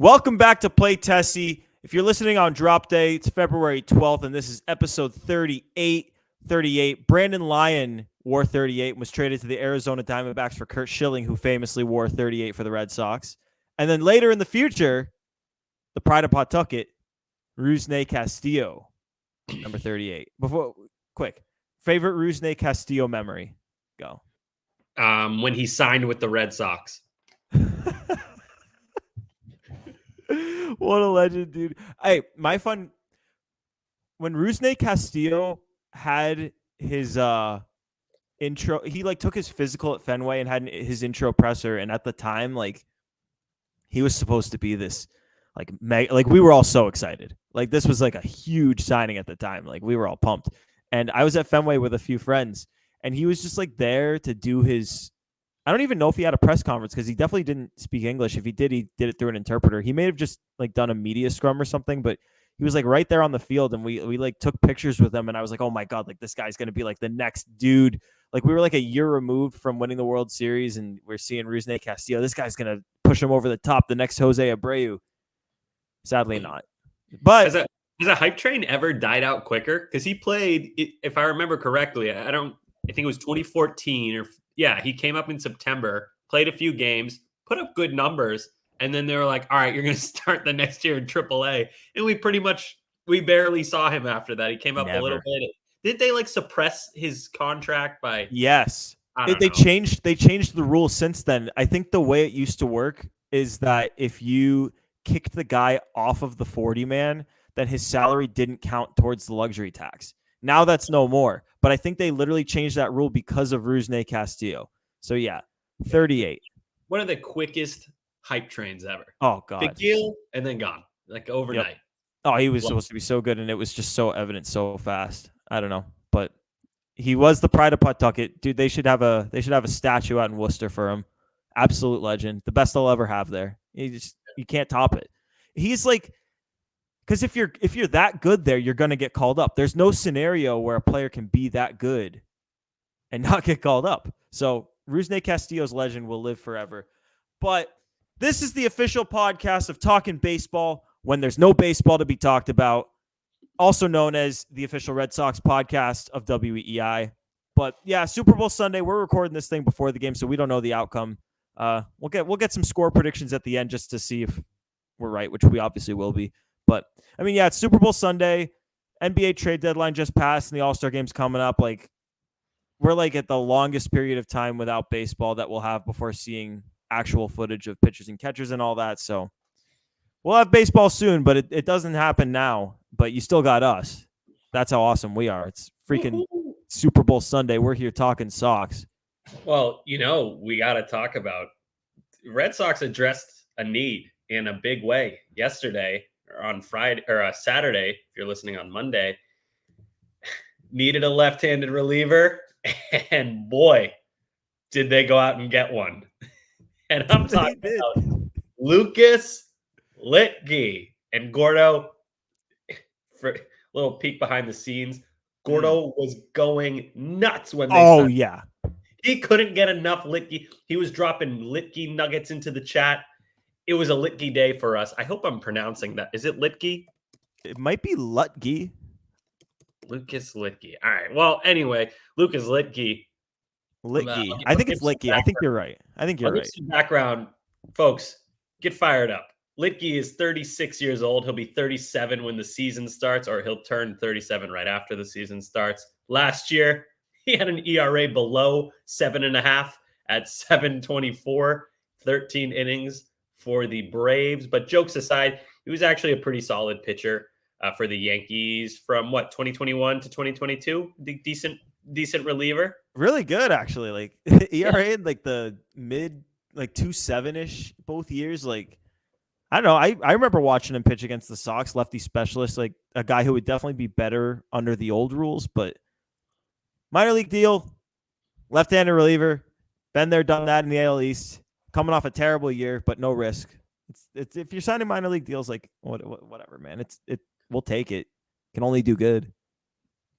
Welcome back to Play Tessie. If you're listening on drop day, it's February 12th, and this is episode 38. Brandon Lyon wore 38 and was traded to the Arizona Diamondbacks for Kurt Schilling, who famously wore 38 for the Red Sox. And then later in the future, the pride of Pawtucket, Rusney Castillo, number 38. Quick, favorite Rusney Castillo memory? Go. When he signed with the Red Sox. What a legend, dude. Hey, when Rusney Castillo had his intro, he took his physical at Fenway and had his intro presser, and at the time, he was supposed to be this we were all so excited. This was a huge signing at the time. We were all pumped. And I was at Fenway with a few friends, and he was just there to do his, I don't even know if he had a press conference because he definitely didn't speak English. If he did it through an interpreter. He may have just done a media scrum or something, but he was right there on the field, and we took pictures with him, and I was like, oh my God, this guy's going to be the next dude. We were a year removed from winning the World Series, and we're seeing Rusney Castillo. This guy's going to push him over the top, the next Jose Abreu. Sadly not. But has a hype train ever died out quicker? Because he played, if I remember correctly, I think it was 2014 he came up in September, played a few games, put up good numbers, and then they were like, all right, you're going to start the next year in AAA. And we barely saw him after that. He came up a little bit. Did they suppress his contract by? Yes. They changed the rules since then. I think the way it used to work is that if you kicked the guy off of the 40-man, then his salary didn't count towards the luxury tax. Now that's no more. But I think they literally changed that rule because of Rusney Castillo. So yeah, 38. One of the quickest hype trains ever. Oh God. Big deal, and then gone. Overnight. Yep. Oh, he was supposed to be so good, and it was just so evident so fast. I don't know. But he was the pride of Pawtucket. Dude, they should have a statue out in Worcester for him. Absolute legend. The best they'll ever have there. You can't top it. He's because if you're that good there, you're going to get called up. There's no scenario where a player can be that good and not get called up. So Rusney Castillo's legend will live forever. But this is the official podcast of Talking Baseball when there's no baseball to be talked about, also known as the official Red Sox podcast of WEI. But yeah, Super Bowl Sunday. We're recording this thing before the game, so we don't know the outcome. We'll get some score predictions at the end just to see if we're right, which we obviously will be. But I mean, yeah, it's Super Bowl Sunday. NBA trade deadline just passed, and the All-Star game's coming up. We're at the longest period of time without baseball that we'll have before seeing actual footage of pitchers and catchers and all that. So we'll have baseball soon, but it doesn't happen now. But you still got us. That's how awesome we are. It's freaking Super Bowl Sunday. We're here talking Sox. Well, we got to talk about Red Sox addressed a need in a big way yesterday or on Friday or Saturday. If you're listening on Monday, needed a left-handed reliever, and boy, did they go out and get one. And I'm talking about Lucas Litke and Gordo. For a little peek behind the scenes, Gordo was going nuts when they signed. Yeah. He couldn't get enough Litke. He was dropping Litke nuggets into the chat. It was a Litke day for us. I hope I'm pronouncing that. Is it Litke? It might be Lutke. Lucas Litke. All right. Well, anyway, Lucas Litke. I think it's Litke. I think you're right. I'll give some background. Folks, get fired up. Litke is 36 years old. He'll be 37 when the season starts, or he'll turn 37 right after the season starts. Last year, he had an ERA below 7.5 at 7.24, 13 innings for the Braves. But jokes aside, he was actually a pretty solid pitcher for the Yankees from 2021 to 2022. Decent reliever. Really good, actually. ERA in the mid 2.7-ish both years. I don't know. I remember watching him pitch against the Sox, lefty specialist, a guy who would definitely be better under the old rules, but minor league deal, left-handed reliever, been there, done that in the AL East, coming off a terrible year, but no risk. It's if you're signing minor league deals, whatever, man. We'll take it. Can only do good.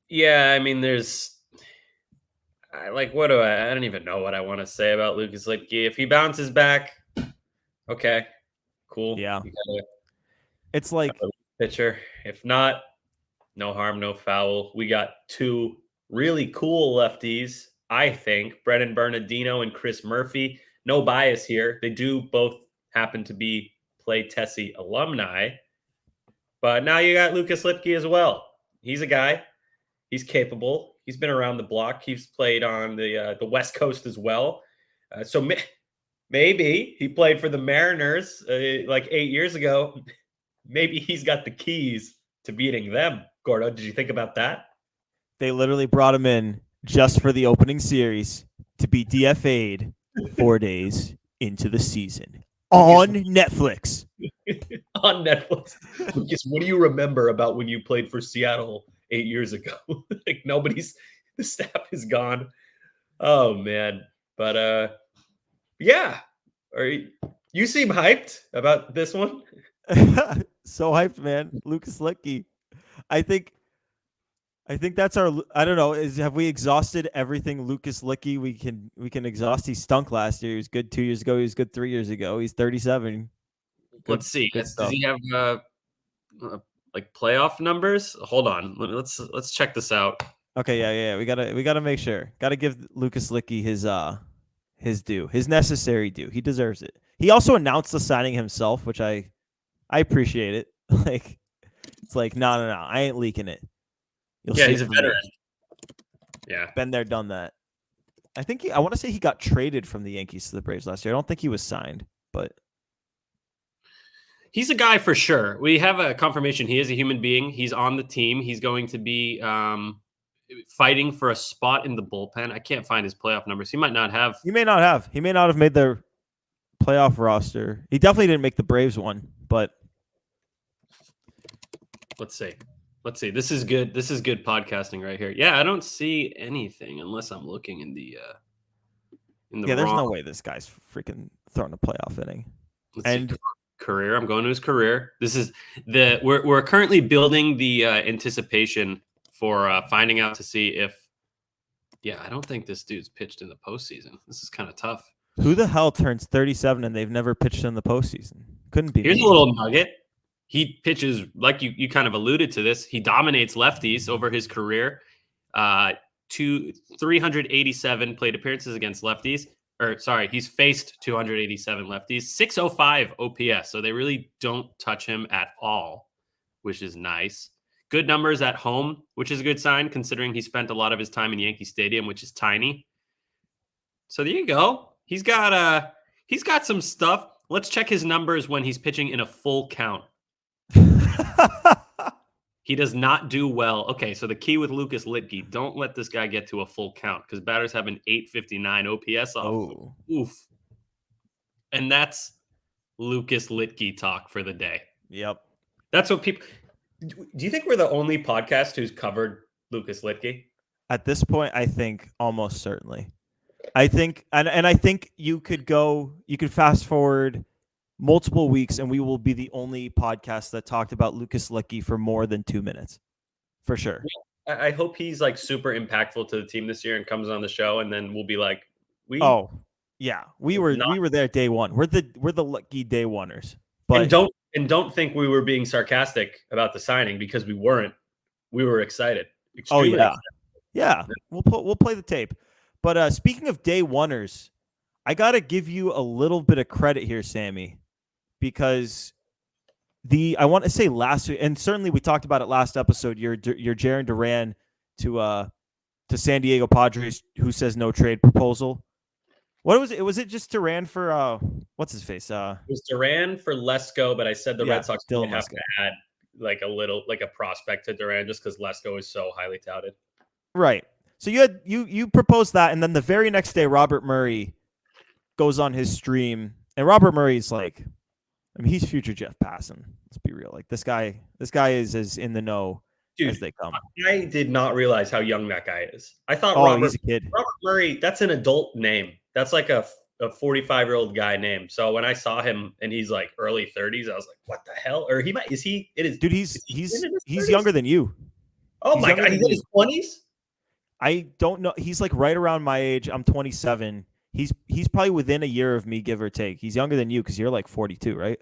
Yeah, I mean, I don't even know what I want to say about Lucas Litke. If he bounces back, okay. Cool. Yeah. You got It's like a pitcher. If not, no harm, no foul. We got two really cool lefties, I think. Brennan Bernardino and Chris Murphy. No bias here. They do both happen to be Play Tessie alumni. But now you got Lucas Lipke as well. He's a guy. He's capable. He's been around the block. He's played on the West Coast as well. So maybe he played for the Mariners like 8 years ago. Maybe he's got the keys to beating them. Gordo, did you think about that? they literally brought him in just for the opening series to be DFA'd 4 days into the season on Netflix. On Netflix. Lucas, what do you remember about when you played for Seattle 8 years ago? Like the staff is gone. Oh man. But yeah. You seem hyped about this one. So hyped, man. Lucas Licky. I think that's our. I don't know. Have we exhausted everything Lucas Licky we can exhaust? He stunk last year. He was good 2 years ago. He was good 3 years ago. He's 37. Let's see. Good Does stuff. he have like playoff numbers? Hold on. Let's check this out. Okay, yeah. We gotta make sure. Gotta give Lucas Licky his due, his necessary due. He deserves it. He also announced the signing himself, which I appreciate it. Like it's like no, I ain't leaking it. You'll see He's a veteran. Yeah, been there, done that. I want to say he got traded from the Yankees to the Braves last year. I don't think he was signed, but he's a guy for sure. We have a confirmation. He is a human being. He's on the team. He's going to be fighting for a spot in the bullpen. I can't find his playoff numbers. He might not have. He may not have. He may not have made their playoff roster. He definitely didn't make the Braves one, but let's see. This is good. This is good podcasting right here. Yeah, I don't see anything unless I'm looking in the there's no way this guy's freaking throwing a playoff inning. And career. I'm going to his career. This is we're currently building the anticipation for finding out to see if. Yeah, I don't think this dude's pitched in the postseason. This is kind of tough. Who the hell turns 37 and they've never pitched in the postseason? Couldn't be. Here's a little nugget. He pitches, like you kind of alluded to this, he dominates lefties over his career. 387 plate appearances against lefties. He's faced 287 lefties, 605 OPS. So they really don't touch him at all, which is nice. Good numbers at home, which is a good sign considering he spent a lot of his time in Yankee Stadium, which is tiny. So there you go. He's got some stuff. Let's check his numbers when he's pitching in a full count. He does not do well. Okay, so the key with Lucas Licky, don't let this guy get to a full count because batters have an 859 OPS off. Oh. Oof. And that's Lucas Licky talk for the day. Yep. That's what people. Do you think we're the only podcast who's covered Lucas Licky? At this point, I think almost certainly. I think, and I think you could fast forward multiple weeks, and we will be the only podcast that talked about Lucas Licky for more than 2 minutes, for sure. I hope he's like super impactful to the team this year and comes on the show, and then we'll be like, we were there day one. We're the lucky day oneers. But don't think we were being sarcastic about the signing because we weren't. We were excited. Extremely excited. Yeah. We'll play the tape. But speaking of day oneers, I gotta give you a little bit of credit here, Sammy. Because I want to say last week, and certainly we talked about it last episode, your Jaron Duran to San Diego Padres, who says no trade proposal. What was it? Was it just Duran for what's his face? It was Duran for Lesko, but I said the Red Sox would have Lesko. to add like a prospect to Duran just because Lesko is so highly touted. Right. So you proposed that, and then the very next day, Robert Murray goes on his stream, and Robert Murray's like, I mean, he's future Jeff Passan. Let's be real. Like this guy is as in the know as they come. I did not realize how young that guy is. I thought he's a kid. Robert Murray, that's an adult name. That's like a 45-year-old guy name. So when I saw him and he's like early 30s, I was like, what the hell? Or dude, he's younger than you. Oh my God, he's in his 20s? I don't know. He's like right around my age. I'm 27. He's probably within a year of me, give or take. He's younger than you because you're like 42, right?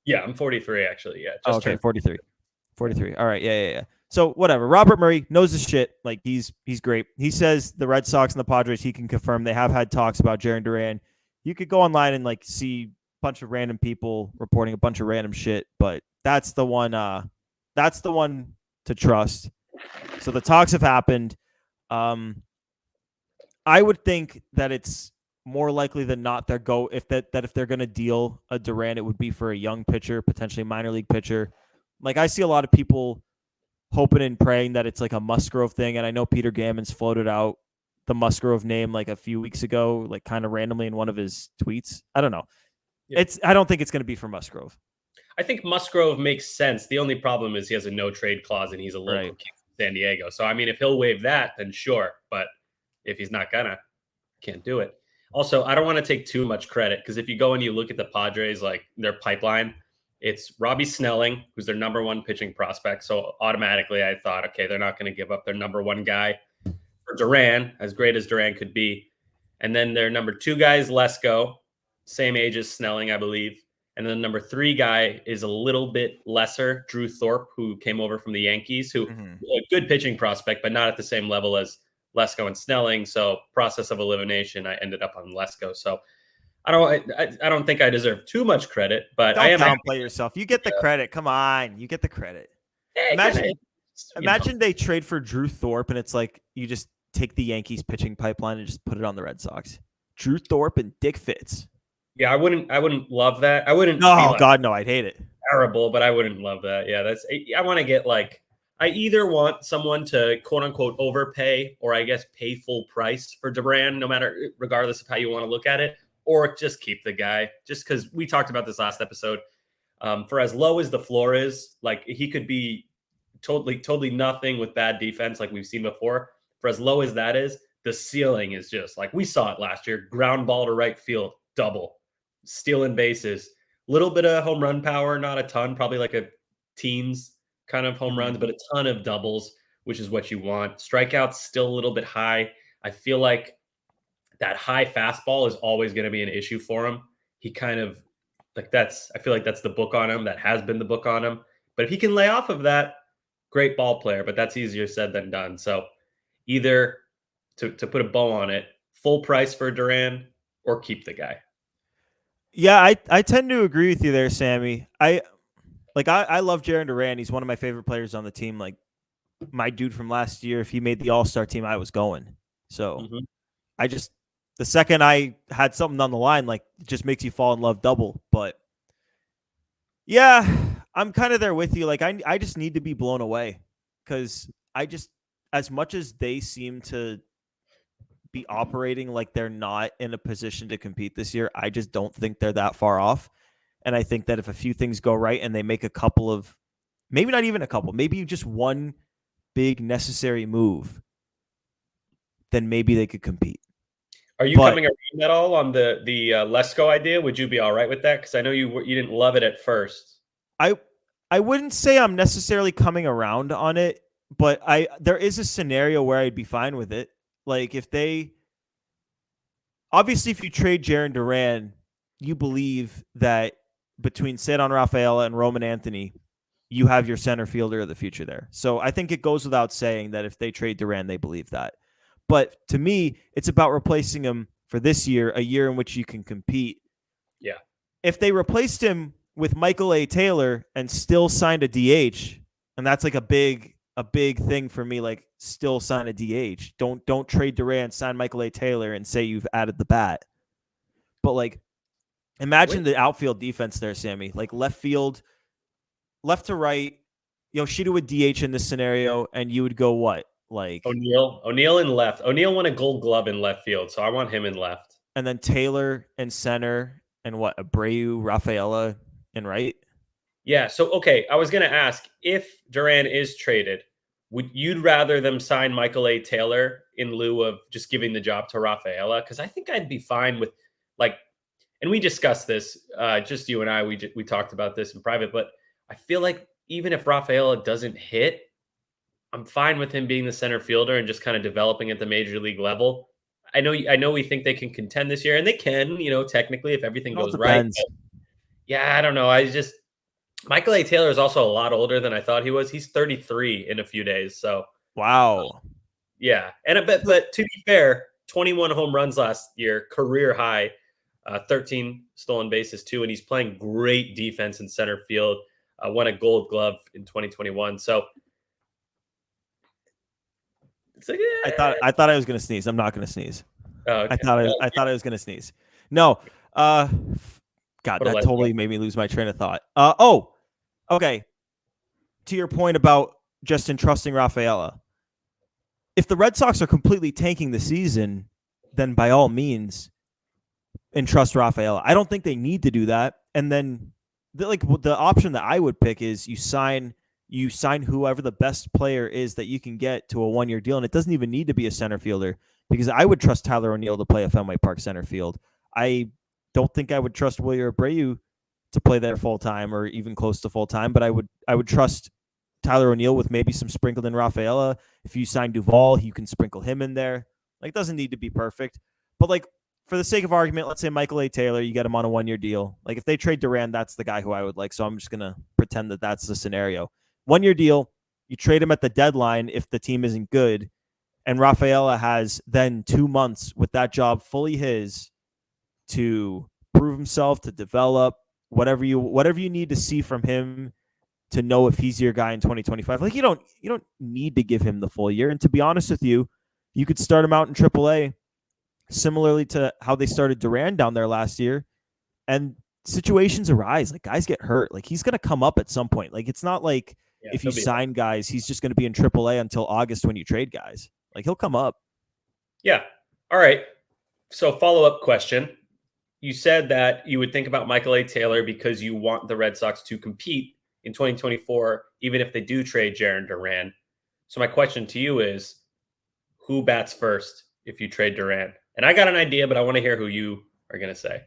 Yeah, I'm 43 actually. Yeah, Oh, just okay, turned. 43. 43. All right. Yeah. So whatever. Robert Murray knows his shit. Like he's great. He says the Red Sox and the Padres, he can confirm they have had talks about Jarren Duran. You could go online and like see a bunch of random people reporting a bunch of random shit, but that's the one to trust. So the talks have happened. I would think that it's more likely than not if they're going to deal a Duran, it would be for a young pitcher, potentially minor league pitcher. Like I see a lot of people hoping and praying that it's like a Musgrove thing, and I know Peter Gammons floated out the Musgrove name like a few weeks ago, like kind of randomly in one of his tweets. I don't know. Yeah. I don't think it's going to be for Musgrove. I think Musgrove makes sense. The only problem is he has a no trade clause and he's a local Right. kid from San Diego. So I mean, if he'll waive that, then sure. But if he's not gonna, can't do it. Also, I don't want to take too much credit because if you go and you look at the Padres, like their pipeline, it's Robbie Snelling, who's their number one pitching prospect. So automatically, I thought, okay, they're not going to give up their number one guy for Duran, as great as Duran could be. And then their number two guy is Lesko, same age as Snelling, I believe. And then the number three guy is a little bit lesser, Drew Thorpe, who came over from the Yankees, who a good pitching prospect, but not at the same level as Lesko and Snelling. So process of elimination, I ended up on Lesko. So I don't think I deserve too much credit, but Don't I am downplay yourself. You get the credit. Come on, you get the credit. Imagine they trade for Drew Thorpe and it's like you just take the Yankees pitching pipeline and just put it on the Red Sox. Drew Thorpe and Dick Fitz. Yeah, I wouldn't love that. I wouldn't. No, be like, God, no, I'd hate it. Terrible, but I wouldn't love that. Yeah, I want to get like I either want someone to quote unquote overpay or I guess pay full price for Duran, no matter regardless of how you want to look at it, or just keep the guy. Just because we talked about this last episode. For as low as the floor is, like he could be totally nothing with bad defense, like we've seen before. For as low as that is, the ceiling is just like we saw it last year. Ground ball to right field, double, stealing bases, little bit of home run power, not a ton, probably like a teens kind of home runs, but a ton of doubles, which is what you want. Strikeouts still a little bit high. I feel like that high fastball is always going to be an issue for him. He kind of I feel like that's the book on him. That has been the book on him. But if he can lay off of that, great ball player, but that's easier said than done. So either to put a bow on it, full price for Duran or keep the guy. Yeah, I tend to agree with you there, Sammy. I love Jarren Duran. He's one of my favorite players on the team. Like my dude from last year, if he made the All-Star team, I was going. So I just the second I had something on the line, like it just makes you fall in love double. But yeah, I'm kind of there with you. Like I just need to be blown away because as much as they seem to be operating like they're not in a position to compete this year, I just don't think they're that far off. And I think that if a few things go right and they make a couple of, maybe not even a couple, maybe just one big necessary move, then maybe they could compete. Are you coming around at all on the Lesko idea? Would you be all right with that? Because I know you didn't love it at first. I wouldn't say I'm necessarily coming around on it, but there is a scenario where I'd be fine with it. Like if you trade Jarren Duran, you believe that between Cedar Rafaela and Roman Anthony, you have your center fielder of the future there. So I think it goes without saying that if they trade Duran, they believe that. But to me, it's about replacing him for this year, a year in which you can compete. Yeah. If they replaced him with Michael A. Taylor and still signed a DH, and that's like a big thing for me, like still sign a DH. Don't trade Duran, sign Michael A. Taylor and say you've added the bat. But like imagine the outfield defense there, Sammy. Like left field, left to right, Yoshida would DH in this scenario, and you would go what? Like O'Neill in left. O'Neill won a Gold Glove in left field, so I want him in left. And then Taylor in center, and what? Abreu, Rafaela in right. Yeah. So okay, I was gonna ask if Duran is traded, would you'd rather them sign Michael A. Taylor in lieu of just giving the job to Rafaela? Because I think I'd be fine with like, and we discussed this, just you and I. We talked about this in private, but I feel like even if Rafaela doesn't hit, I'm fine with him being the center fielder and just kind of developing at the major league level. I know we think they can contend this year, and they can, technically if everything goes right. But yeah, I don't know. Michael A. Taylor is also a lot older than I thought he was. He's 33 in a few days. So Wow. yeah, and but to be fair, 21 home runs last year, career high, 13 stolen bases too, and he's playing great defense in center field. Won a Gold Glove in 2021. So it's like, I thought I was gonna sneeze. I'm not gonna sneeze. oh, okay. I thought I was gonna sneeze. No. God, What a that legend. totally made me lose my train of thought. Oh, okay. To your point about just entrusting Rafaela, if the Red Sox are completely tanking the season, then by all means entrust Rafaela. I don't think they need to do that. And then the option that I would pick is you sign whoever the best player is that you can get to a 1-year deal, and it doesn't even need to be a center fielder because I would trust Tyler O'Neill to play at Fenway Park center field. I don't think I would trust Wilyer Abreu to play there full time or even close to full time, but I would trust Tyler O'Neill with maybe some sprinkled in Rafaela. If you sign Duvall, you can sprinkle him in there. Like, it doesn't need to be perfect, but like, for the sake of argument, let's say Michael A. Taylor, you get him on a 1-year deal. Like, if they trade Duran, that's the guy who I would like. So I'm just going to pretend that that's the scenario. 1-year deal, you trade him at the deadline if the team isn't good. And Rafaela has then 2 months with that job fully his to prove himself, to develop whatever you need to see from him to know if he's your guy in 2025. Like, you don't need to give him the full year. And to be honest with you, you could start him out in AAA similarly to how they started Duran down there last year. And situations arise. Like, guys get hurt. Like, he's going to come up at some point. Like, it's not like if you sign guys, he's just going to be in AAA until August when you trade guys. Like, he'll come up. Yeah. All right. So follow-up question. You said that you would think about Michael A. Taylor because you want the Red Sox to compete in 2024, even if they do trade Jarren Duran. So my question to you is, who bats first if you trade Duran? And I got an idea, but I want to hear who you are going to say.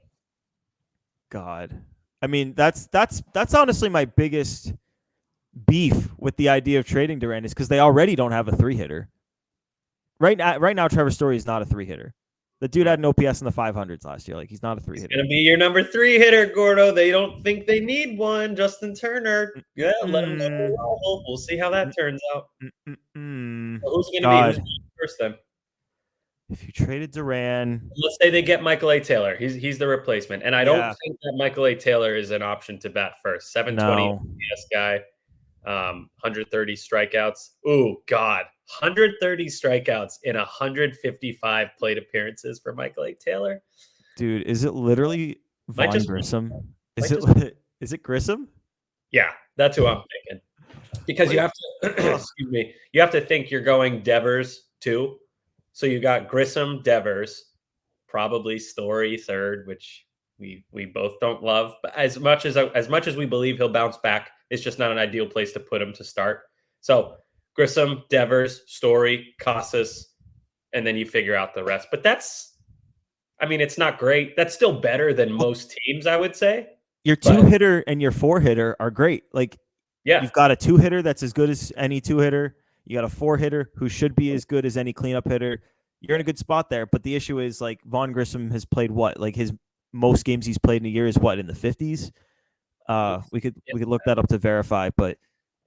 God. I mean, that's honestly my biggest beef with the idea of trading Duran is because they already don't have a 3-hitter. Right now, Trevor Story is not a 3-hitter. The dude had an OPS in the 500s last year. Like, he's not a 3-hitter. He's going to be your number 3 hitter, Gordo. They don't think they need one. Justin Turner. Yeah, let him go. We'll see how that turns out. So who's going to be first then? If you traded Duran, let's say they get Michael A. Taylor. He's the replacement. And I don't think that Michael A. Taylor is an option to bat first. 720 OPS guy. 130 strikeouts. Oh, God. 130 strikeouts in 155 plate appearances for Michael A. Taylor. Dude, is it literally Vaughn Grissom? Is it Grissom? Yeah, that's who I'm thinking. Because you have to, excuse me, you have to think you're going Devers too. So you got Grissom, Devers, probably Story third, which we both don't love. But as much as we believe he'll bounce back, it's just not an ideal place to put him to start. So Grissom, Devers, Story, Casas, and then you figure out the rest. But it's not great. That's still better than most teams, I would say. Your 2-hitter and your 4-hitter are great. Like, yeah, you've got a 2-hitter that's as good as any 2-hitter. You got a 4-hitter who should be as good as any cleanup hitter. You're in a good spot there. But the issue is, like, Vaughn Grissom has played what? Like, his most games he's played in a year is what, in the 50s? We could look that up to verify, but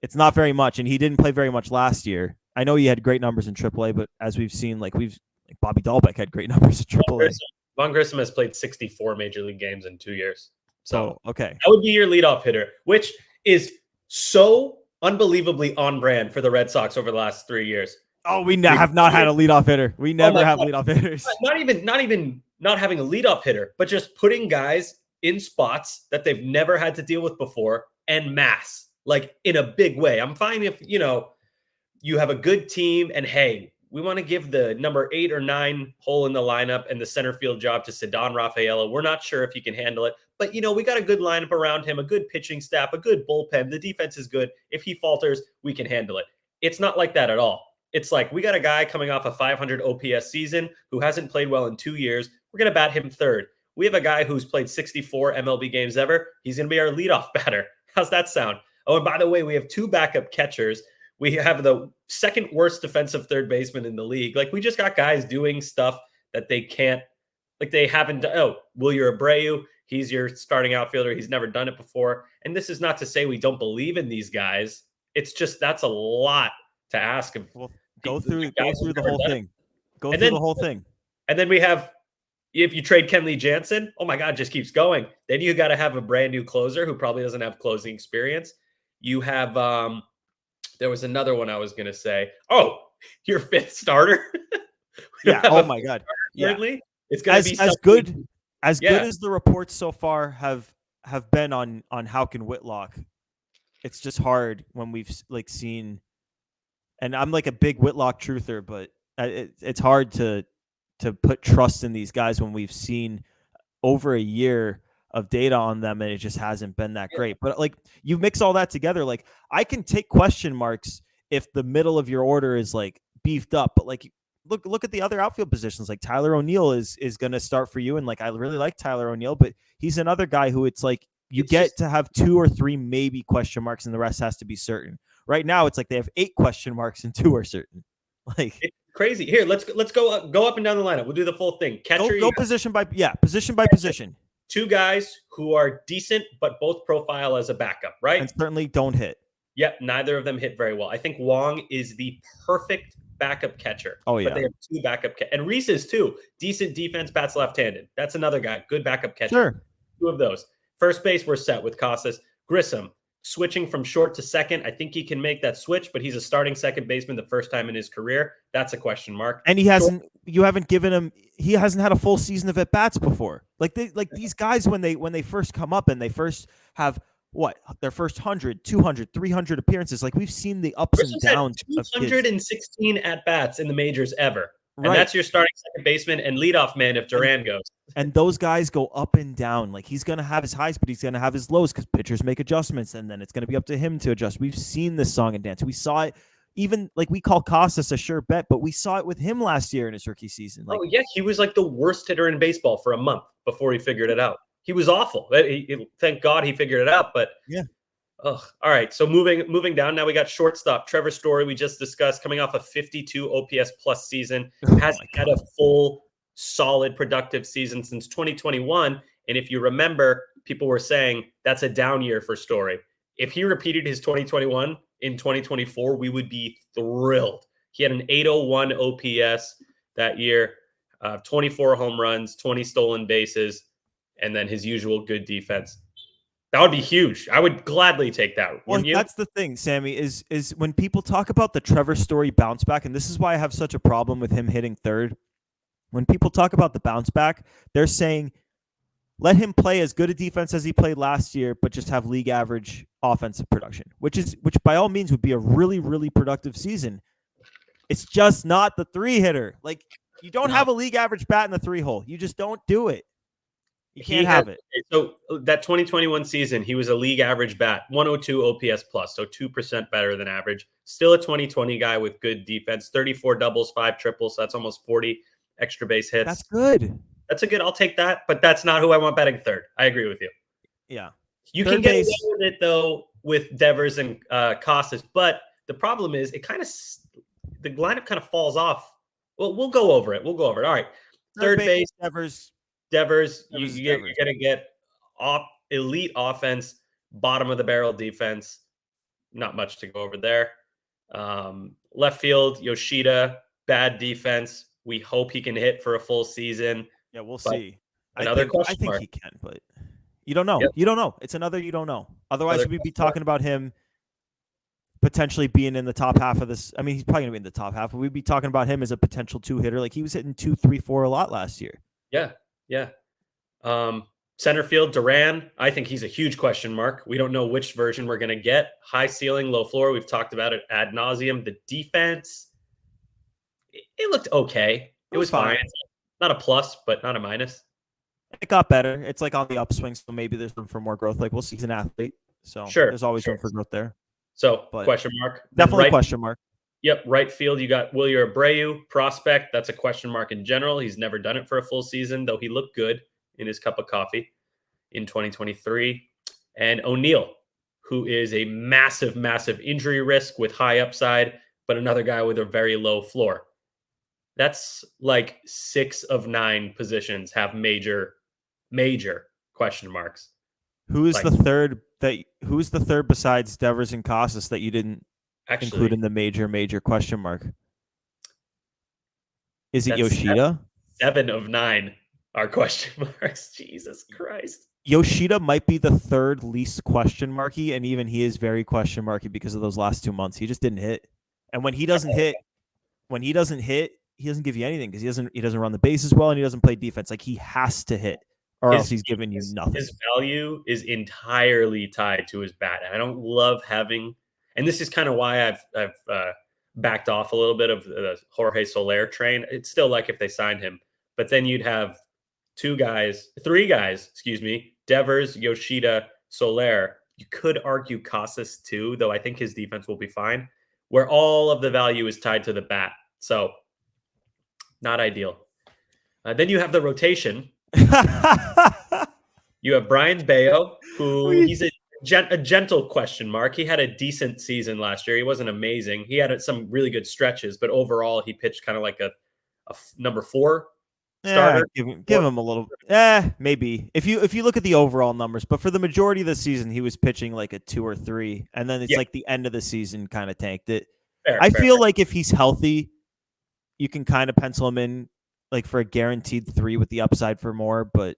it's not very much. And he didn't play very much last year. I know he had great numbers in AAA, but as we've seen, like Bobby Dahlbeck had great numbers in AAA. Vaughn Grissom has played 64 major league games in 2 years. So okay, that would be your leadoff hitter, which is so unbelievable on brand for the Red Sox over the last 3 years. Oh, we have not had a leadoff hitter. We never have leadoff hitters. Not even not having a leadoff hitter, but just putting guys in spots that they've never had to deal with before en masse, like in a big way. I'm fine if, you have a good team and, hey, we want to give the number 8 or 9 hole in the lineup and the center field job to Ceddanne Rafaela. We're not sure if he can handle it, but, we got a good lineup around him, a good pitching staff, a good bullpen. The defense is good. If he falters, we can handle it. It's not like that at all. It's like, we got a guy coming off a 500 OPS season who hasn't played well in 2 years. We're going to bat him third. We have a guy who's played 64 MLB games ever. He's going to be our leadoff batter. How's that sound? Oh, and by the way, we have 2 backup catchers. We have the second worst defensive third baseman in the league. Like, we just got guys doing stuff that they can't, like, they haven't done. Oh, Wilyer Abreu, He's your starting outfielder. He's never done it before. And this is not to say we don't believe in these guys. It's just that's a lot to ask of. Well, Guys go through who've the never whole done it. thing. Go And through then the whole thing. and then we have, if you trade Kenley Jansen, oh my God, just keeps going. Then you got to have a brand new closer who probably doesn't have closing experience. You have there was another one I was gonna say. Oh, your fifth starter. We don't Yeah. have Oh a my fifth God. starter Yeah. currently. It's gonna be As something. good as the reports so far have been on Houck and Whitlock. It's just hard when we've like seen, and I'm like a big Whitlock truther, but it's hard to put trust in these guys when we've seen over a year of data on them and it just hasn't been that great. But like you mix all that together, like I can take question marks if the middle of your order is like beefed up, but like look at the other outfield positions. Like Tyler O'Neill is going to start for you, and like I really like Tyler O'Neill, but he's another guy who it's like you It's get just to have 2 or 3 maybe question marks, and the rest has to be certain. Right now, it's like they have 8 question marks and 2 are certain. Like it's crazy. Here, let's go up and down the lineup. We'll do the full thing. Catcher, you go got position by position by position, two guys who are decent, but both profile as a backup, right? and certainly don't hit. Yep, neither of them hit very well. I think Wong is the perfect backup catcher. Oh, But yeah. they have two backup and Reese is too. Decent defense, bats left-handed. That's another guy. Good backup catcher. Sure. Two of those. First base, we're set with Casas. Grissom, switching from short to second. I think he can make that switch, but he's a starting second baseman the first time in his career. That's a question mark. And he hasn't. You haven't given him. He hasn't had a full season of at bats before. Like these guys when they first come up and they first have what their first 100, 200, 300 appearances. Like we've seen the ups and Grissom's had downs of kids. 216 at bats in the majors ever. And Right. that's your starting second baseman and leadoff man if Duran goes. And those guys go up and down. Like he's going to have his highs, but he's going to have his lows because pitchers make adjustments, and then it's going to be up to him to adjust. We've seen this song and dance. We saw it. Even like we call Casas a sure bet, but we saw it with him last year in his rookie season. Like, oh yeah, he was like the worst hitter in baseball for a month before he figured it out. He was awful. Thank God he figured it out. But yeah. All right. So moving down now, we got shortstop Trevor Story. We just discussed coming off a 52 OPS plus season. Hasn't had a full, solid, productive season since 2021. And if you remember, people were saying that's a down year for Story. If he repeated his 2021 in 2024, we would be thrilled. He had an 801 OPS that year, 24 home runs, 20 stolen bases, and then his usual good defense. That would be huge. I would gladly take that. Wouldn't you? That's the thing, Sammy, is when people talk about the Trevor Story bounce back, and this is why I have such a problem with him hitting third. When people talk about the bounce back, they're saying let him play as good a defense as he played last year, but just have league average offensive production, which by all means would be a really, really productive season. It's just not the 3-hitter. Like you don't have a league average bat in the 3-hole. You just don't do it. You can't have it. So that 2021 season, he was a league average bat, 102 OPS plus, so 2% better than average. Still a 2020 guy with good defense, 34 doubles, 5 triples. So that's almost 40 extra base hits. That's good. That's a good. I'll take that, but that's not who I want batting third. I agree with you. Yeah. You can get away with it though with Devers and Casas, but the problem is the lineup kind of falls off. Well, we'll go over it. All right. Third base, Devers, you're going to get elite offense, bottom of the barrel defense. Not much to go over there. Left field, Yoshida, bad defense. We hope he can hit for a full season. Yeah, we'll see. I think he can, but you don't know. Yep. You don't know. It's another you don't know. Otherwise, we'd be talking about him potentially being in the top half of this. I mean, he's probably going to be in the top half, but we'd be talking about him as a potential 2-hitter. Like he was hitting 2, 3, 4 a lot last year. Yeah. Yeah. Center field, Duran. I think he's a huge question mark. We don't know which version we're going to get. High ceiling, low floor. We've talked about it ad nauseum. The defense, it looked okay. It was fine. Not a plus, but not a minus. It got better. It's like on the upswing, so maybe there's room for more growth. Like we'll see, he's an athlete, so there's always room for growth there. So question mark. Definitely question mark. Yep, right field, you got Wilyer Abreu, prospect. That's a question mark in general. He's never done it for a full season, though he looked good in his cup of coffee in 2023. And O'Neill, who is a massive, massive injury risk with high upside, but another guy with a very low floor. That's like 6 of 9 positions have major question marks. Who's Like, the third who's the third besides Devers and Casas that you didn't include actually, in the major question mark? Is it that's Yoshida? 7 of 9 are question marks. Jesus Christ. Yoshida might be the third least question marky, and even he is very question marky because of those last 2 months. He just didn't hit. And when he doesn't hit, he doesn't give you anything because he doesn't run the bases well and he doesn't play defense. Like, he has to hit or else he's giving you nothing. His value is entirely tied to his bat. I don't love having, and this is kind of why I've backed off a little bit of the Jorge Soler train. It's still like if they signed him, but then you'd have three guys, excuse me, Devers, Yoshida, Soler. You could argue Casas too, though I think his defense will be fine, where all of the value is tied to the bat. So not ideal. Then you have the rotation. You have Brian Bayo, who he's a gentle question mark. He had a decent season last year. He wasn't amazing. He had some really good stretches, but overall he pitched kind of like a number 4 starter. Give him a little. Maybe if you look at the overall numbers, but for the majority of the season he was pitching like a 2 or 3, and then it's like the end of the season kind of tanked it. I feel like if he's healthy, you can kind of pencil him in like for a guaranteed 3 with the upside for more, but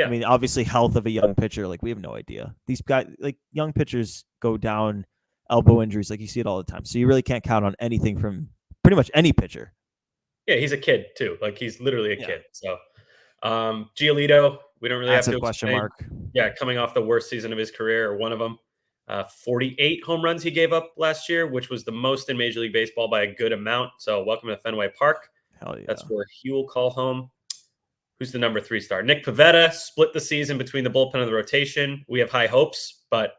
I mean, obviously, health of a young pitcher, like, we have no idea. These guys, like, young pitchers go down, elbow injuries, like, you see it all the time. So you really can't count on anything from pretty much any pitcher. Yeah, he's a kid too. Like, he's literally a kid. So, Giolito, we don't really have to question mark. Yeah, coming off the worst season of his career, or one of them. 48 home runs he gave up last year, which was the most in Major League Baseball by a good amount. So, welcome to Fenway Park. Hell yeah. That's where he will call home. Who's the number 3 star? Nick Pivetta split the season between the bullpen and the rotation. We have high hopes, but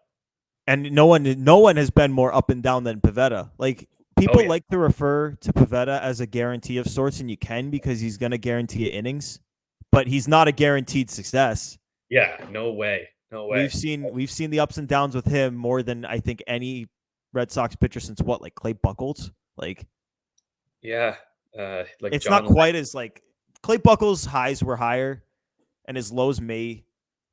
no one has been more up and down than Pivetta. Like, people like to refer to Pivetta as a guarantee of sorts, and you can because he's going to guarantee you innings, but he's not a guaranteed success. Yeah, no way. We've seen the ups and downs with him more than I think any Red Sox pitcher since like Clay Buchholz. Like, yeah, like it's not quite as like. Clay Buchholz' highs were higher, and his lows may.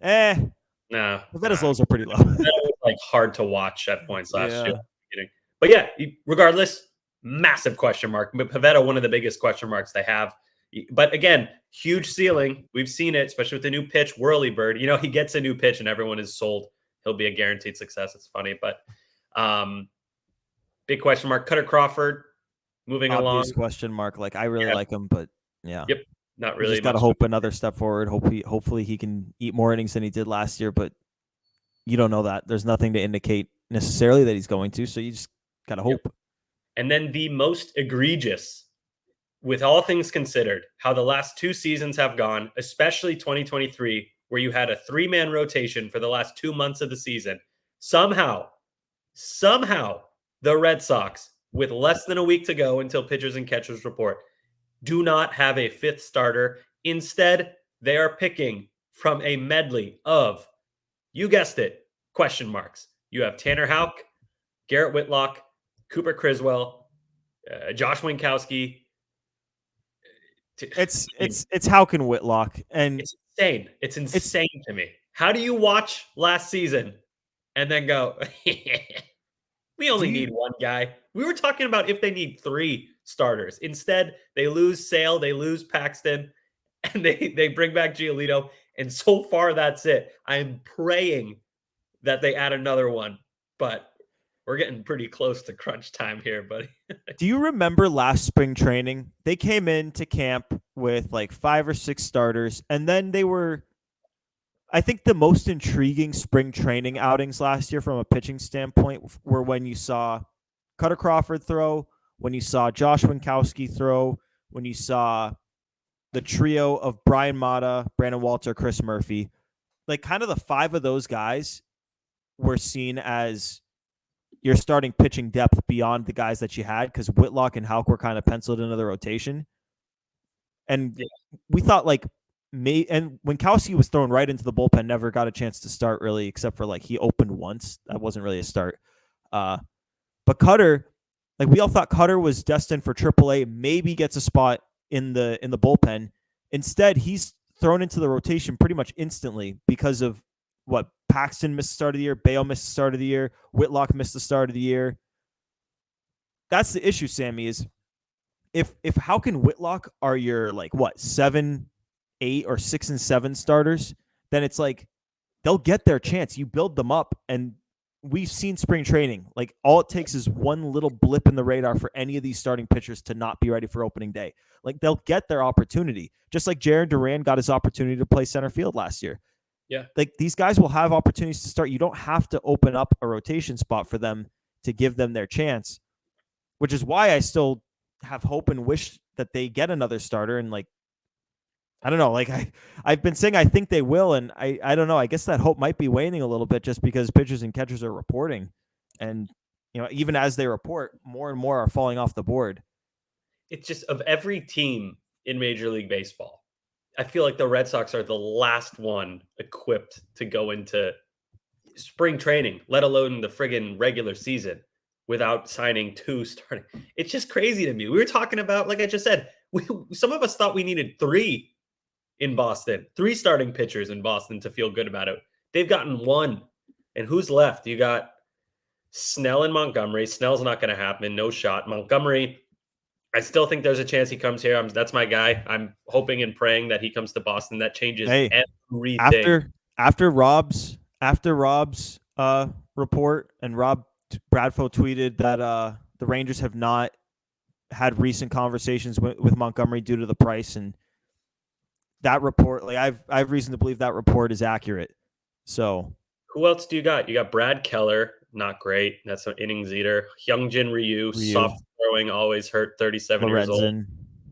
No. Pivetta's lows are pretty low. That was like hard to watch at points last year. But yeah, regardless, massive question mark. But Pivetta, one of the biggest question marks they have. But again, huge ceiling. We've seen it, especially with the new pitch, Whirly Bird. He gets a new pitch and everyone is sold. He'll be a guaranteed success. It's funny, but big question mark. Cutter Crawford, moving along. Question mark. Like, I really like him, but yeah. Yep. Not really. Just got to hope another step forward. Hopefully he can eat more innings than he did last year, but you don't know that. There's nothing to indicate necessarily that he's going to, so you just got to hope. Yep. And then the most egregious, with all things considered, how the last 2 seasons have gone, especially 2023, where you had a 3-man rotation for the last 2 months of the season. Somehow, the Red Sox, with less than a week to go until pitchers and catchers report, do not have a 5th starter. Instead, they are picking from a medley of, you guessed it, question marks. You have Tanner Houck, Garrett Whitlock, Cooper Criswell, Josh Winkowski. It's Houck and Whitlock, and it's insane. It's insane to me. How do you watch last season and then go, we only need one guy? We were talking about if they need 3 starters. Instead, they lose Sale, they lose Paxton, and they bring back Giolito. And so far, that's it. I'm praying that they add another one, but we're getting pretty close to crunch time here, buddy. Do you remember last spring training? They came into camp with like 5 or 6 starters, and then they were, I think, the most intriguing spring training outings last year from a pitching standpoint were when you saw Cutter Crawford throw, when you saw Josh Winkowski throw, when you saw the trio of Brian Mata, Brandon Walter, Chris Murphy. Like, kind of the 5 of those guys were seen as your starting pitching depth beyond the guys that you had, because Whitlock and Houck were kind of penciled into the rotation. And we thought and Winkowski was thrown right into the bullpen, never got a chance to start really, except for like he opened once. That wasn't really a start. But Cutter, like, we all thought Cutter was destined for AAA, maybe gets a spot in the bullpen. Instead, he's thrown into the rotation pretty much instantly because of what Paxton missed the start of the year, Bale missed the start of the year, Whitlock missed the start of the year. That's the issue, Sammy, is if how can Whitlock are your like what 7, 8, or 6 and 7 starters, then it's like they'll get their chance. You build them up, and we've seen spring training. Like all it takes is one little blip in the radar for any of these starting pitchers to not be ready for opening day. Like they'll get their opportunity, just like Jared Duran got his opportunity to play center field last year. Yeah. Like these guys will have opportunities to start. You don't have to open up a rotation spot for them to give them their chance, which is why I still have hope and wish that they get another starter. And like, I don't know, like I've been saying I think they will, and I don't know. I guess that hope might be waning a little bit just because pitchers and catchers are reporting, and even as they report, more and more are falling off the board. It's just of every team in Major League Baseball, I feel like the Red Sox are the last one equipped to go into spring training, let alone the friggin' regular season, without signing 2 starting. It's just crazy to me. We were talking about, like I just said, some of us thought we needed 3 in Boston, 3 starting pitchers in Boston to feel good about it. They've gotten 1. And who's left? You got Snell and Montgomery. Snell's not going to happen. No shot. Montgomery, I still think there's a chance he comes here. That's my guy. I'm hoping and praying that he comes to Boston. That changes everything. After Rob's report, and Rob Bradfo tweeted that the Rangers have not had recent conversations with Montgomery due to the price, and that report, like I've reason to believe that report is accurate. So who else do you got? You got Brad Keller, not great. That's an innings eater. Hyungjin Ryu, soft throwing, always hurt, 37 years old.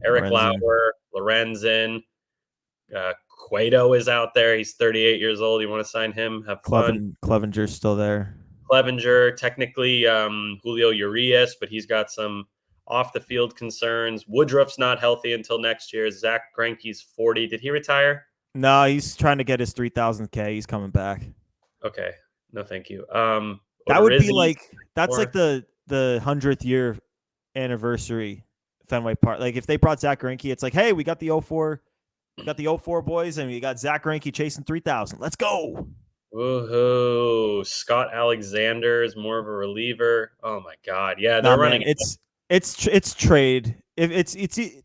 Eric Lauer, Lorenzen, Cueto is out there. He's 38 years old. You want to sign him? Have fun. Clevenger's still there. Clevenger, technically Julio Urias, but he's got some off the field concerns. Woodruff's not healthy until next year. Zach Greinke's 40. Did he retire? No, he's trying to get his 3,000 K. He's coming back. Okay. No, thank you. That would be like like the 100th year anniversary Fenway Park. Like if they brought Zach Greinke, it's like, hey, we got the 04 boys, and we got Zach Greinke chasing 3,000. Let's go. Woohoo! Scott Alexander is more of a reliever. Oh my God! Yeah, they're running. It's trade. If it's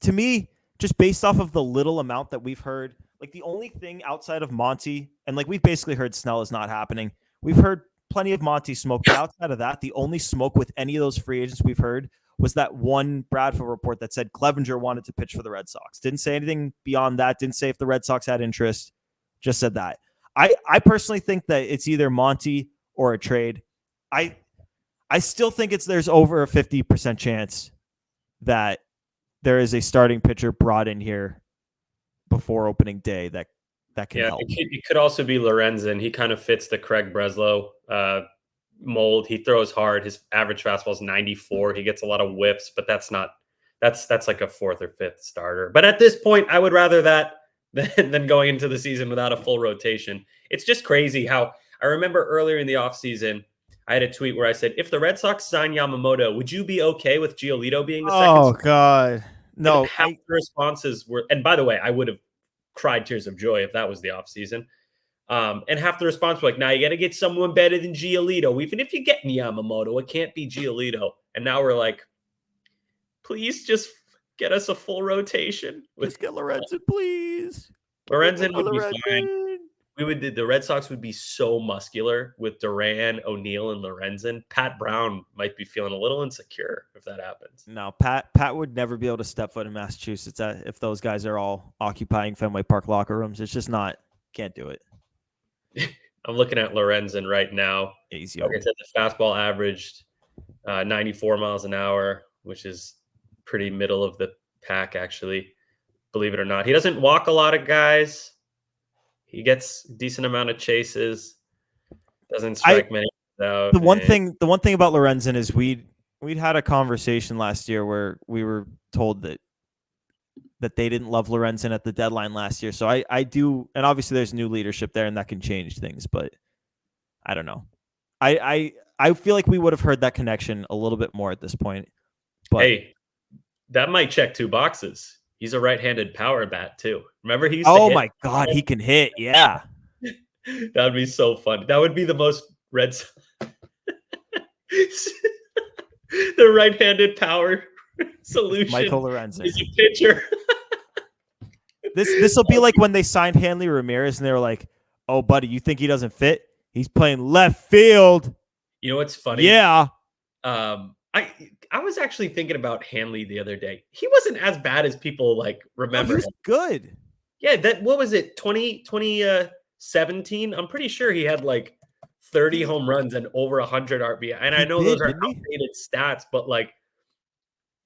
to me, just based off of the little amount that we've heard, like the only thing outside of Monty, and like we've basically heard Snell is not happening. We've heard plenty of Monty smoke, but outside of that, the only smoke with any of those free agents we've heard was that one Bradford report that said Clevenger wanted to pitch for the Red Sox. Didn't say anything beyond that. Didn't say if the Red Sox had interest. Just said that. I personally think that it's either Monty or a trade. I still think there's over a 50% chance that there is a starting pitcher brought in here before opening day that can help. It could also be Lorenzen. He kind of fits the Craig Breslow mold. He throws hard. His average fastball is 94. He gets a lot of whiffs, but that's like a 4th or 5th starter. But at this point, I would rather that than going into the season without a full rotation. It's just crazy how I remember earlier in the offseason, I had a tweet where I said, if the Red Sox sign Yamamoto, would you be okay with Giolito being the second? Oh, God. No. Half the responses were, and by the way, I would have cried tears of joy if that was the offseason. And half the response were like, now you got to get someone better than Giolito. Even if you get Yamamoto, it can't be Giolito. And now we're like, please just get us a full rotation. Just get Lorenzen, please. Lorenzen would be fine. The Red Sox would be so muscular with Duran, O'Neill, and Lorenzen. Pat Brown might be feeling a little insecure if that happens. No, Pat would never be able to step foot in Massachusetts if those guys are all occupying Fenway Park locker rooms. It's just can't do it. I'm looking at Lorenzen right now. Easy. Like I said, the fastball averaged 94 miles an hour, which is pretty middle of the pack, actually. Believe it or not. He doesn't walk a lot of guys. He gets a decent amount of chases. Doesn't strike many out. The one thing about Lorenzen is we'd had a conversation last year where we were told that they didn't love Lorenzen at the deadline last year. So I do, and obviously there's new leadership there and that can change things, but I don't know. I feel like we would have heard that connection a little bit more at this point. But hey, that might check 2 boxes. He's a right-handed power bat too. Remember he used to Oh hit? my God, he can hit. Yeah. That would be so fun. That would be the most Red Sox. The right-handed power solution Michael Lorenzen. is a pitcher. This will be like when they signed Hanley Ramirez and they were like, "Oh, buddy, you think he doesn't fit? He's playing left field." You know what's funny? Yeah. I was actually thinking about Hanley the other day. He wasn't as bad as people like Oh, remember he was him. good. Yeah, that what was it? 2017? I'm pretty sure he had like 30 home runs and over 100 RBI. And I He know did, those are didn't he? outdated stats, but like,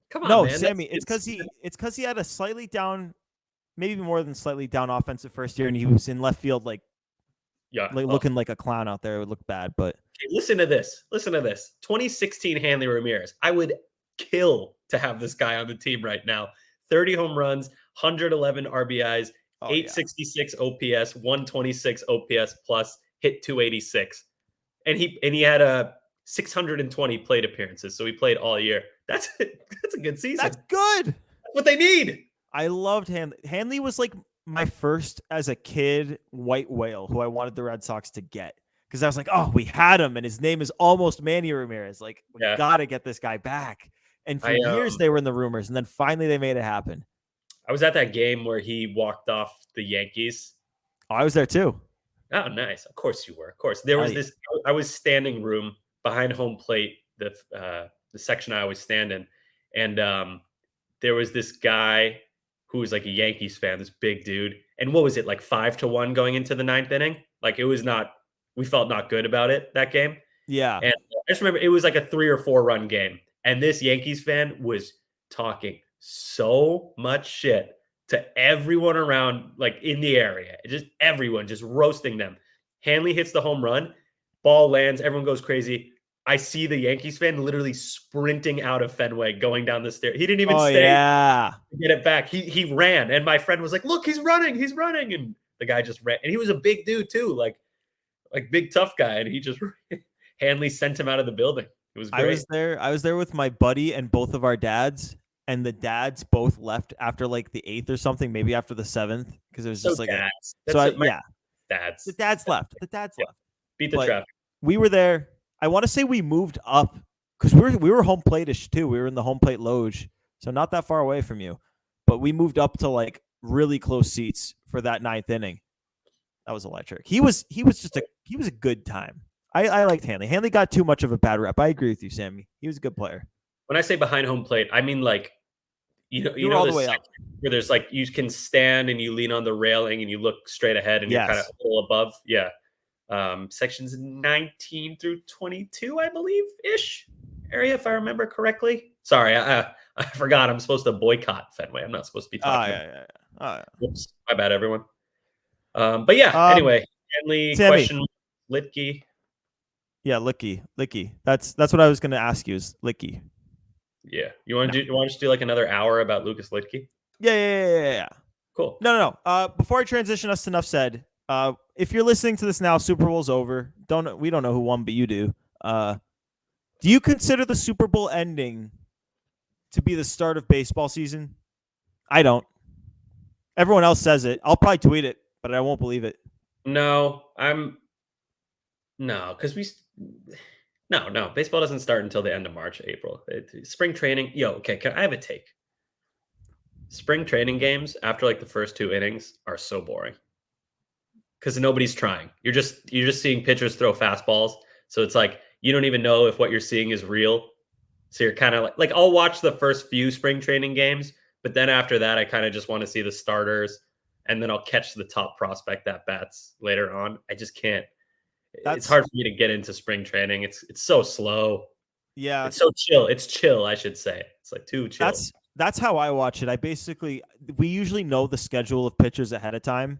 come on, No, man. Sammy, it's because he had a slightly down, maybe more than slightly down offensive first year, and he was in left field like Yeah. looking like a clown out there. It would look bad, but Okay, listen to this. Listen to this. 2016 Hanley Ramirez. I would kill to have this guy on the team right now. 30 home runs, 111 RBIs, oh yeah. 866 OPS, 126 OPS plus, hit 286. And he had a 620 plate appearances, so he played all year. That's a good season. That's good. That's what they need. I loved Hanley. Hanley was like my first as a kid white whale who I wanted the Red Sox to get. Because I was like, oh, we had him, and his name is almost Manny Ramirez. Like, we gotta get this guy back. And for years they were in the rumors, and then finally they made it happen. I was at that game where he walked off the Yankees. Oh, I was there too. Oh, nice. Of course you were. Of course. There was this. I was standing room behind home plate, the section I always stand in, and there was this guy who was like a Yankees fan, this big dude. And what was it, like 5-1 going into the ninth inning? Like it was not. We felt not good about it that game. Yeah. And I just remember it was like a 3 or 4 run game, and this Yankees fan was talking so much shit to everyone around, like in the area, just everyone, just roasting them. Hanley hits the home run, ball lands, everyone goes crazy. I see the Yankees fan literally sprinting out of Fenway, going down the stairs. He didn't even stay to get it back. He ran, and my friend was like, "Look, he's running, and the guy just ran, and he was a big dude too, like big tough guy, and he just Hanley sent him out of the building. It was great. I was there with my buddy and both of our dads. And the dads both left after like the 8th or something, maybe after the 7th, because it was just like dads. Dads. The dads left. The dads left. Beat the traffic. We were there. I want to say we moved up because we were home plate-ish too. We were in the home plate loge, so not that far away from you. But we moved up to like really close seats for that 9th inning. That was electric. He was a good time. I liked Hanley. Hanley got too much of a bad rep. I agree with you, Sammy. He was a good player. When I say behind home plate, I mean like you know all the way up where there's like you can stand and you lean on the railing and you look straight ahead and you're kind of a little above. Yeah. Sections 19 through 22, I believe, ish area, if I remember correctly. Sorry, I forgot. I'm supposed to boycott Fenway. I'm not supposed to be talking. Whoops, my bad, everyone. But yeah. Anyway, Hanley question Litke. Yeah, Licky. That's what I was going to ask you. Is Licky? Yeah. You want to do like another hour about Lucas Litke? Yeah. Cool. No. Before I transition us to enough said, if you're listening to this now, Super Bowl's over. We don't know who won, but you do. Do you consider the Super Bowl ending to be the start of baseball season? I don't. Everyone else says it. I'll probably tweet it, but I won't believe it. No, because No, baseball doesn't start until the end of March, April. Spring training. I have a take. Spring training games after like the first 2 innings are so boring because nobody's trying. You're just seeing pitchers throw fastballs, so it's like you don't even know if what you're seeing is real. So you're kind of like I'll watch the first few spring training games, but then after that, I kind of just want to see the starters, and then I'll catch the top prospect at bats later on. I just can't. It's hard for me to get into spring training. It's so slow. Yeah. It's so chill. It's chill, I should say. It's like too chill. That's how I watch it. We usually know the schedule of pitchers ahead of time.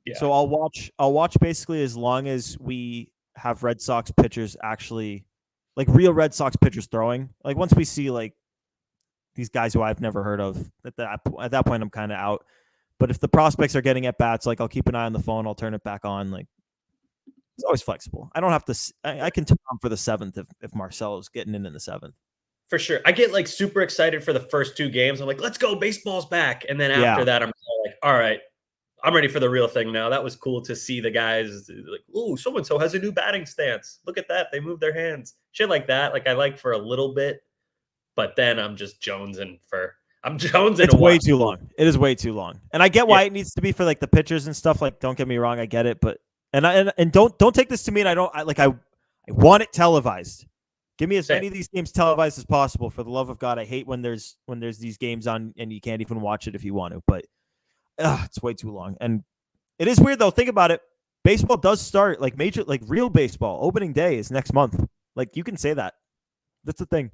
Yeah. So I'll watch basically as long as we have Red Sox pitchers actually, like real Red Sox pitchers throwing. Like once we see like these guys who I've never heard of, at that point I'm kind of out. But if the prospects are getting at bats, like I'll keep an eye on the phone. I'll turn it back on. Like it's always flexible. I don't have to. I can turn on for the 7th if Marcelo's getting in the 7th. For sure. I get like super excited for the first 2 games. I'm like, let's go, baseball's back. And then after Yeah. that, I'm like, all right, I'm ready for the real thing now. That was cool to see the guys like, ooh, so and so has a new batting stance. Look at that. They move their hands. Shit like that. Like I like for a little bit, but then I'm jonesing It's to way watch. too long. It is way too long. And I get Yeah. why it needs to be for like the pitchers and stuff. Like, don't get me wrong, I get it, but and don't take this to me. And I want it televised. Give me as Same. many of these games televised as possible. For the love of God, I hate when there's these games on and you can't even watch it if you want to. But it's way too long. And it is weird though. Think about it. Baseball does start like real baseball. Opening day is next month. Like you can say that. That's the thing.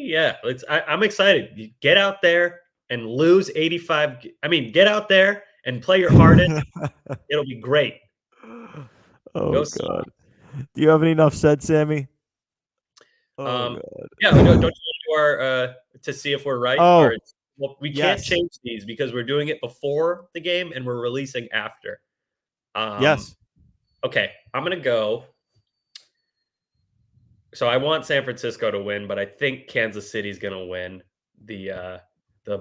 Yeah, I'm excited. You get out there and lose 85. I mean, get out there and play your hardest. It'll be great. Oh Go God. Do you have any enough said, Sammy? Oh God. God. Yeah, don't you want to do our to see if we're right? Oh, Well, we can't yes. change these because we're doing it before the game and we're releasing after. Yes. Okay, I'm gonna go. So I want San Francisco to win, but I think Kansas City's gonna win the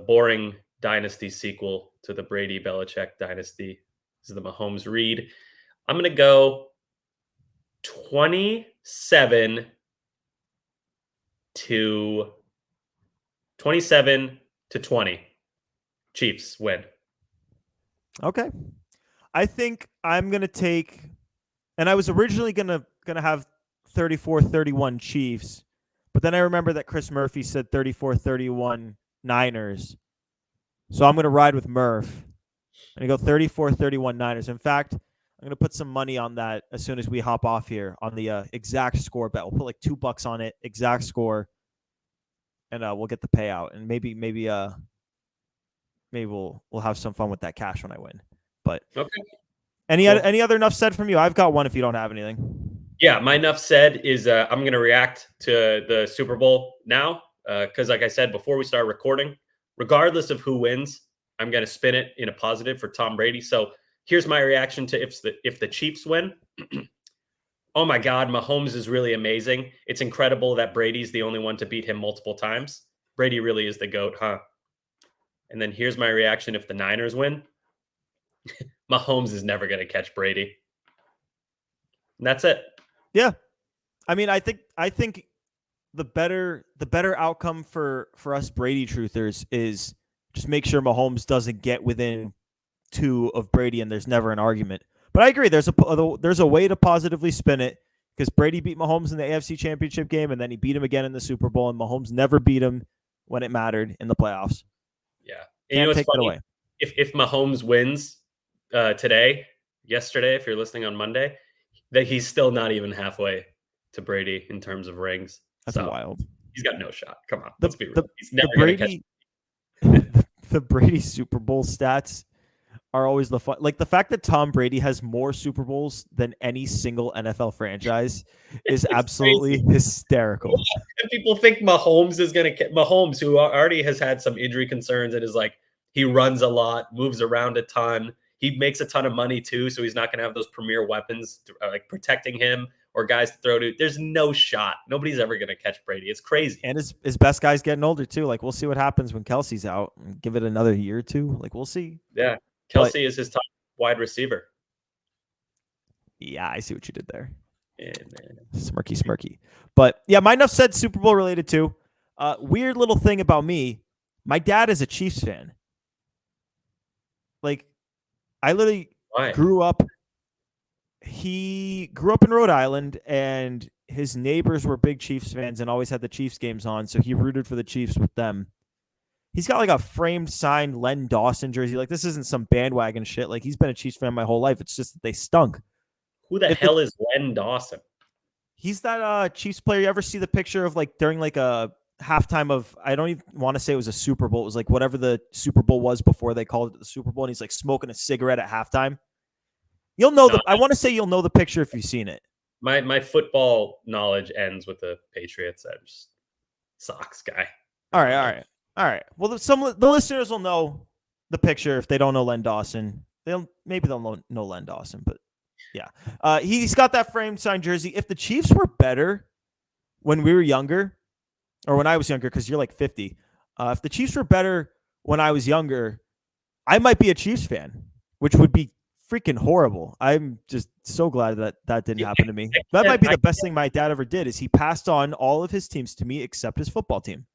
boring dynasty sequel to the Brady Belichick dynasty. This is the Mahomes Reed. I'm gonna go 27 to 20. Chiefs win. Okay. I think I'm gonna take, and I was originally gonna have 34-31 Chiefs, but then I remember that Chris Murphy said 34-31 Niners. So I'm gonna ride with Murph. I'm gonna go 34-31 Niners. In fact, I'm gonna put some money on that as soon as we hop off here on the exact score bet. We'll put like $2 on it, exact score, and we'll get the payout. And maybe we'll have some fun with that cash when I win. But okay. Any other enough said from you? I've got one if you don't have anything. Yeah, my enough said is I'm going to react to the Super Bowl now because, like I said before we start recording, regardless of who wins, I'm going to spin it in a positive for Tom Brady. So here's my reaction to if the Chiefs win. Oh my God, Mahomes is really amazing. It's incredible that Brady's the only one to beat him multiple times. Brady really is the GOAT, huh? And then here's my reaction if the Niners win. Mahomes is never going to catch Brady. And that's it. Yeah. I mean, I think the better outcome for us Brady truthers is just make sure Mahomes doesn't get within 2 of Brady and there's never an argument. But I agree there's a way to positively spin it because Brady beat Mahomes in the AFC Championship game and then he beat him again in the Super Bowl and Mahomes never beat him when it mattered in the playoffs. Yeah. And you know what's take funny? That away. If Mahomes wins yesterday, if you're listening on Monday, that he's still not even halfway to Brady in terms of rings. That's wild. He's got no shot. Come on, let's be real. He's never going to catch the Brady Super Bowl stats are always the fun. Like the fact that Tom Brady has more Super Bowls than any single NFL franchise is absolutely hysterical. And people think Mahomes is going to Mahomes, who already has had some injury concerns and is like, he runs a lot, moves around a ton. He makes a ton of money too, so he's not going to have those premier weapons like protecting him or guys to throw to. There's no shot. Nobody's ever going to catch Brady. It's crazy. And his best guy's getting older too. Like we'll see what happens when Kelsey's out. Give it another year or two. Like we'll see. Yeah, Kelsey is his top wide receiver. Yeah, I see what you did there. Yeah, man. Smirky. But yeah, my enough said Super Bowl related too. Weird little thing about me. My dad is a Chiefs fan. Like, I literally grew up. He grew up in Rhode Island, and his neighbors were big Chiefs fans and always had the Chiefs games on, so he rooted for the Chiefs with them. He's got like a framed signed Len Dawson jersey. Like, this isn't some bandwagon shit. Like, he's been a Chiefs fan my whole life. It's just that they stunk. Who the hell is Len Dawson? He's that Chiefs player. You ever see the picture of like during like a halftime of, I don't even want to say it was a Super Bowl. It was like whatever the Super Bowl was before they called it the Super Bowl. And he's like smoking a cigarette at halftime. You'll know I want to say you'll know the picture if you've seen it. My football knowledge ends with the Patriots. I'm just Sox guy. All right. Well, the listeners will know the picture if they don't know Len Dawson. They'll know Len Dawson, but yeah. He's got that framed signed jersey. If the Chiefs were better when we were younger, or when I was younger, because you're like 50. If the Chiefs were better when I was younger, I might be a Chiefs fan, which would be freaking horrible. I'm just so glad that that didn't Yeah, happen to me. I That might can't, be I the best thing my dad ever did is he passed on all of his teams to me except his football team.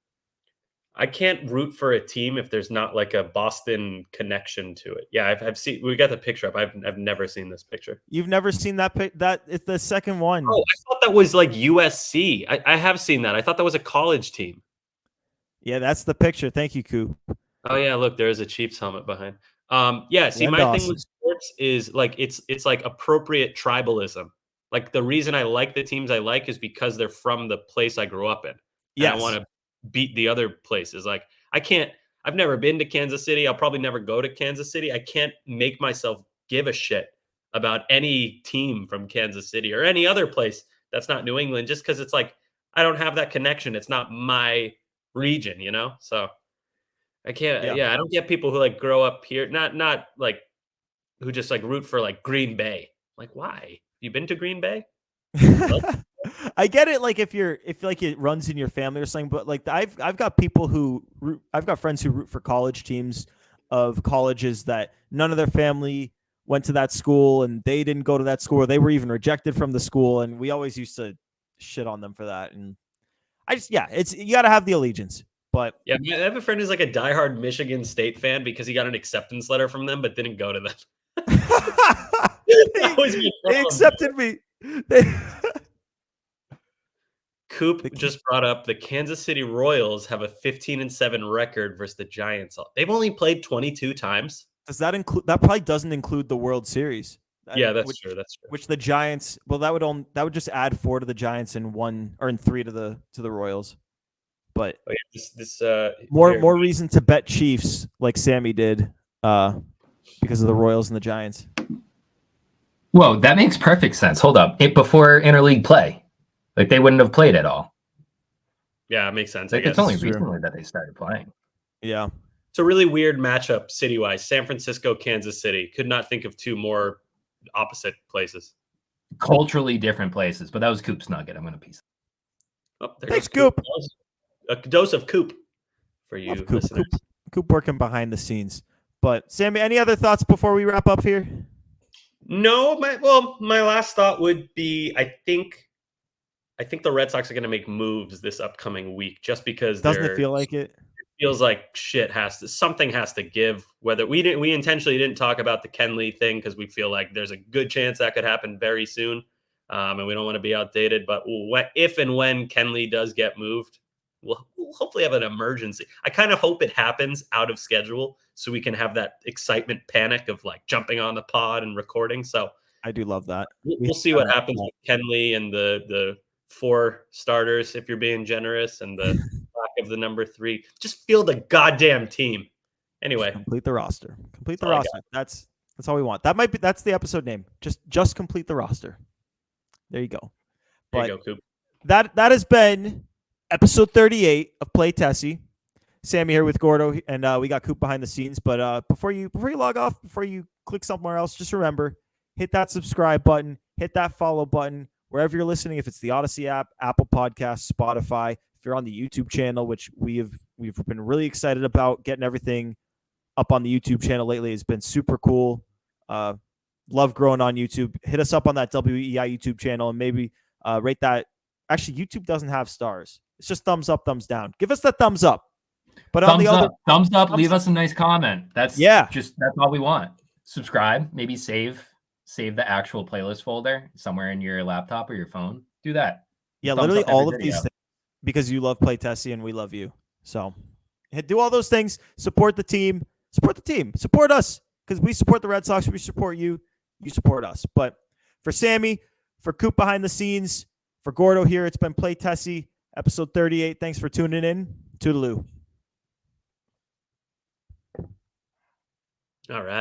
I can't root for a team if there's not like a Boston connection to it. Yeah, I've seen. We got the picture up. I've never seen this picture. You've never seen that that it's the second one. Oh, I thought that was like USC. I have seen that. I thought that was a college team. Yeah, that's the picture. Thank you, Coop. Oh yeah, look, there is a Chiefs helmet behind. Yeah. See, Glenn my thing Dawson. with sports is like it's like appropriate tribalism. Like the reason I like the teams I like is because they're from the place I grew up in, and I want Yes. to beat the other places. Like I can't. I've never been to Kansas City. I'll probably never go to Kansas City. I can't make myself give a shit about any team from Kansas City or any other place that's not New England, just because it's like I don't have that connection. It's not my region, you know. So I can't. Yeah. Yeah, I don't get people who like grow up here, not like who just like root for like Green Bay. Like, why? You been to Green Bay? What? I get it. Like if like it runs in your family or something, but like I've got people who I've got friends who root for college teams of colleges that none of their family went to that school and they didn't go to that school or they were even rejected from the school, and we always used to shit on them for that. And I just it's you got to have the allegiance, but Yeah, I have a friend who's like a diehard Michigan State fan because he got an acceptance letter from them, but didn't go to them. That was my they problem. accepted me. They, Coop just brought up the Kansas City Royals have a 15-7 record versus the Giants. They've only played 22 times. does that include? That probably doesn't include the World Series. Yeah, that's true. That's true. Which the Giants, well, that would just add 4 to the Giants and 1 or in 3 to the Royals. But Oh, yeah, this more reason to bet Chiefs like Sammy did, because of the Royals and the Giants. Whoa, that makes perfect sense. Hold up, before interleague play, like they wouldn't have played at all. Yeah, it makes sense. Like, I guess it's only It's true. recently that they started playing. Yeah. It's a really weird matchup city-wise. San Francisco, Kansas City. Could not think of two more opposite places. Culturally different places, but that was Coop's nugget. I'm going to piece. Oh, there Thanks, goes Coop. A dose of Coop for you Coop, listeners. Coop working behind the scenes. But Sammy, any other thoughts before we wrap up here? No, my last thought would be I think the Red Sox are going to make moves this upcoming week just because Doesn't it feel like it? Feels like something has to give. Whether we intentionally didn't talk about the Kenley thing because we feel like there's a good chance that could happen very soon, and we don't want to be outdated. But if and when Kenley does get moved, we'll hopefully have an emergency. I kind of hope it happens out of schedule so we can have that excitement panic of like jumping on the pod and recording. So I do love that. we'll see what happens with Kenley and the 4 starters if you're being generous and the lack of the number 3. Just field the goddamn team. Anyway, complete the roster. Complete the roster. That's all we want. That's the episode name. Just complete the roster. There you go. There you go, Coop. That has been episode 38 of Play Tessie. Sammy here with Gordo, and we got Coop behind the scenes. But before you log off, before you click somewhere else, just remember, hit that subscribe button, hit that follow button, wherever you're listening. If it's the Odyssey app, Apple Podcasts, Spotify, if you're on the YouTube channel, which we've been really excited about getting everything up on the YouTube channel lately. It's been super cool. Love growing on YouTube. Hit us up on that WEI YouTube channel and maybe rate that. Actually, YouTube doesn't have stars. It's just thumbs up, thumbs down. Give us that thumbs up. But thumbs up, leave us a nice comment. That's all we want. Subscribe, maybe save the actual playlist folder somewhere in your laptop or your phone. Do that. Yeah, literally all of these things because you love Play Tessie and we love you. So do all those things. Support the team. Support the team. Support us because we support the Red Sox. We support you. You support us. But for Sammy, for Coop behind the scenes, for Gordo here, it's been Play Tessie, episode 38. Thanks for tuning in. Toodaloo. All right.